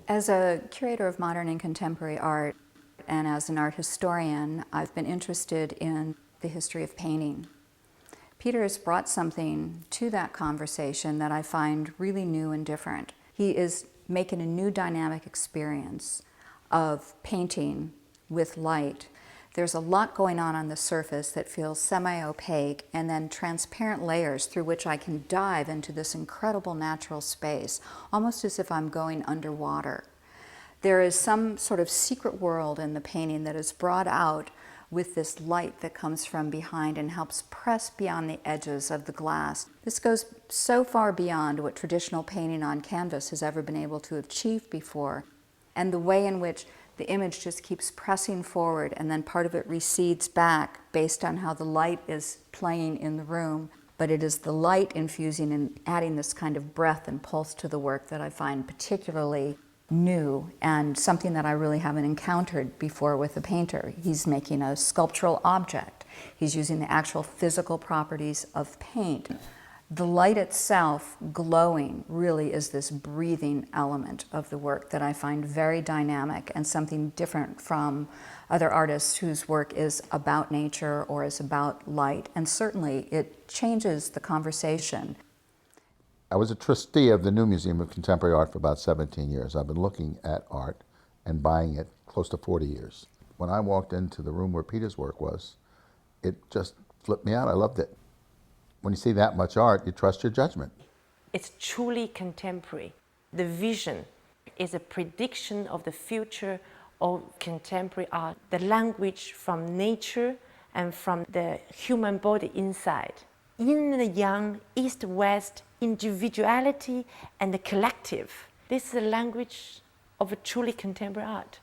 As a curator of modern and contemporary art and as an art historian, I've been interested in the history of painting. Peter has brought something to that conversation that I find really new and different. He is making a new dynamic experience of painting with light. There's a lot going on the surface that feels semi-opaque, and then transparent layers through which I can dive into this incredible natural space, almost as if I'm going underwater. There is some sort of secret world in the painting that is brought out with this light that comes from behind and helps press beyond the edges of the glass. This goes so far beyond what traditional painting on canvas has ever been able to achieve before, and the way in which the image just keeps pressing forward and then part of it recedes back based on how the light is playing in the room. But it is the light infusing and adding this kind of breath and pulse to the work that I find particularly new and something that I really haven't encountered before with a painter. He's making a sculptural object. He's using the actual physical properties of paint. The light itself glowing really is this breathing element of the work that I find very dynamic and something different from other artists whose work is about nature or is about light. And certainly it changes the conversation. I was a trustee of the New Museum of Contemporary Art for about 17 years. I've been looking at art and buying it close to 40 years. When I walked into the room where Peter's work was, it just flipped me out. I loved it. When you see that much art, you trust your judgment. It's truly contemporary. The vision is a prediction of the future of contemporary art, the language from nature and from the human body inside. In the young East-West individuality and the collective, this is the language of a truly contemporary art.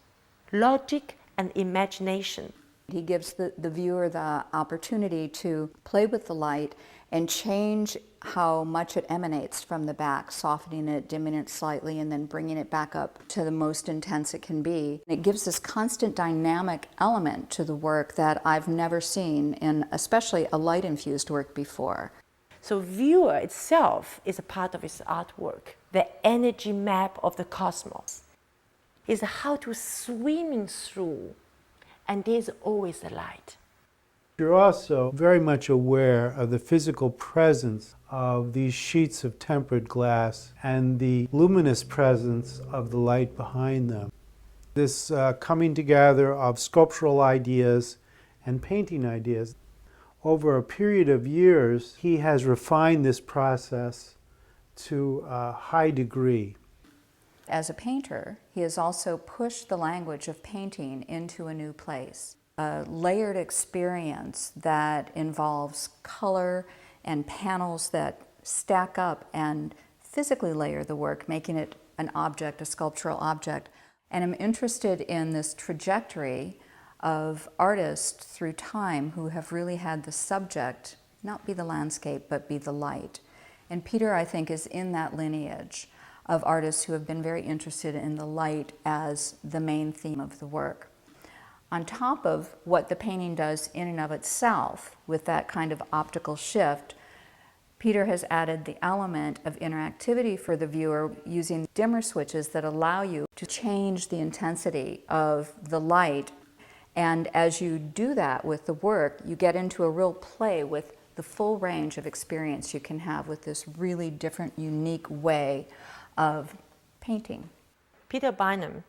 Logic and imagination. He gives the viewer the opportunity to play with the light and change how much it emanates from the back, softening it, dimming it slightly, and then bringing it back up to the most intense it can be. It gives this constant dynamic element to the work that I've never seen in especially a light-infused work before. So viewer itself is a part of his artwork. The energy map of the cosmos is how to swimming through, and there's always a light. You're also very much aware of the physical presence of these sheets of tempered glass and the luminous presence of the light behind them. This coming together of sculptural ideas and painting ideas. Over a period of years, he has refined this process to a high degree. As a painter, he has also pushed the language of painting into a new place. A layered experience that involves color and panels that stack up and physically layer the work, making it an object, a sculptural object. And I'm interested in this trajectory of artists through time who have really had the subject not be the landscape, but be the light. And Peter, I think, is in that lineage of artists who have been very interested in the light as the main theme of the work. On top of what the painting does in and of itself, with that kind of optical shift, Peter has added the element of interactivity for the viewer using dimmer switches that allow you to change the intensity of the light. And as you do that with the work, you get into a real play with the full range of experience you can have with this really different, unique way of painting. Peter Bynum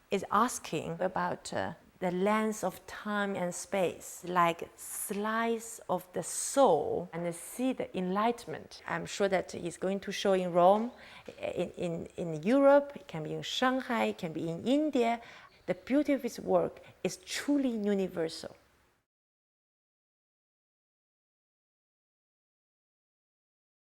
is asking about the length of time and space, like slice of the soul, and see the enlightenment. I'm sure that he's going to show in Rome, in Europe, it can be in Shanghai, it can be in India. The beauty of his work is truly universal.